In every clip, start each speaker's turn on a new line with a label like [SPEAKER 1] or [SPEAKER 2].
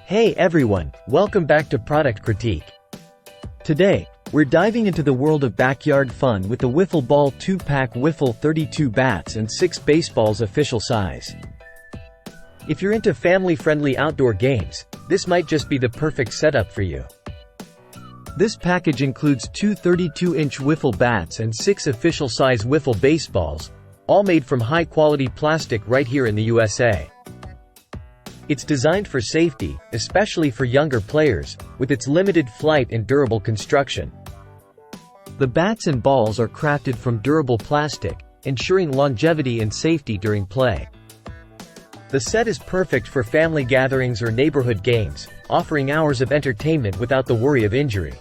[SPEAKER 1] Hey everyone, welcome back to Product Critique. Today, we're diving into the world of backyard fun with the Wiffleball 2-pack Wiffle 32 bats and 6 baseballs official size. If you're into family-friendly outdoor games, this might just be the perfect setup for you. This package includes 2 32-inch Wiffle bats and 6 official size Wiffle baseballs, all made from high-quality plastic right here in the USA. It's designed for safety, especially for younger players, with its limited flight and durable construction. The bats and balls are crafted from durable plastic, ensuring longevity and safety during play. The set is perfect for family gatherings or neighborhood games, offering hours of entertainment without the worry of injury.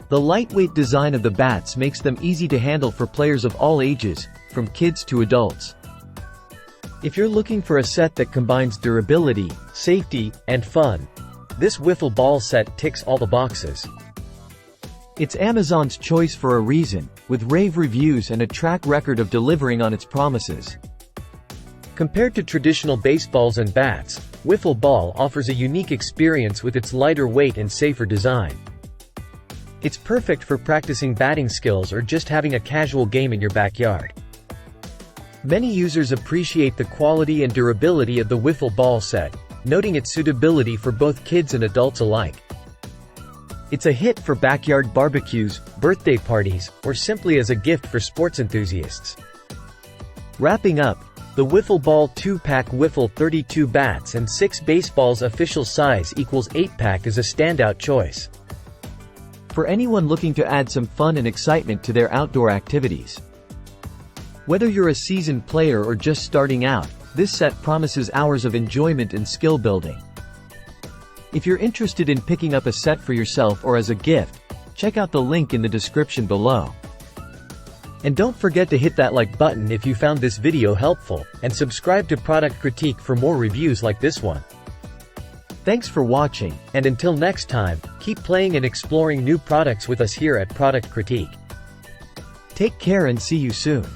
[SPEAKER 1] The lightweight design of the bats makes them easy to handle for players of all ages, from kids to adults. If you're looking for a set that combines durability, safety, and fun, this Wiffle ball set ticks all the boxes. It's Amazon's choice for a reason, with rave reviews and a track record of delivering on its promises. Compared to traditional baseballs and bats, Wiffle ball offers a unique experience with its lighter weight and safer design. It's perfect for practicing batting skills or just having a casual game in your backyard. Many users appreciate the quality and durability of the Wiffle ball set, noting its suitability for both kids and adults alike. It's a hit for backyard barbecues, birthday parties, or simply as a gift for sports enthusiasts. Wrapping up, the Wiffle Ball 2-pack Wiffle 32 bats and 6 baseballs official size equals 8-pack is a standout choice for anyone looking to add some fun and excitement to their outdoor activities. Whether you're a seasoned player or just starting out, this set promises hours of enjoyment and skill building. If you're interested in picking up a set for yourself or as a gift, check out the link in the description below. And don't forget to hit that like button if you found this video helpful, and subscribe to Product Critique for more reviews like this one. Thanks for watching, and until next time, keep playing and exploring new products with us here at Product Critique. Take care and see you soon.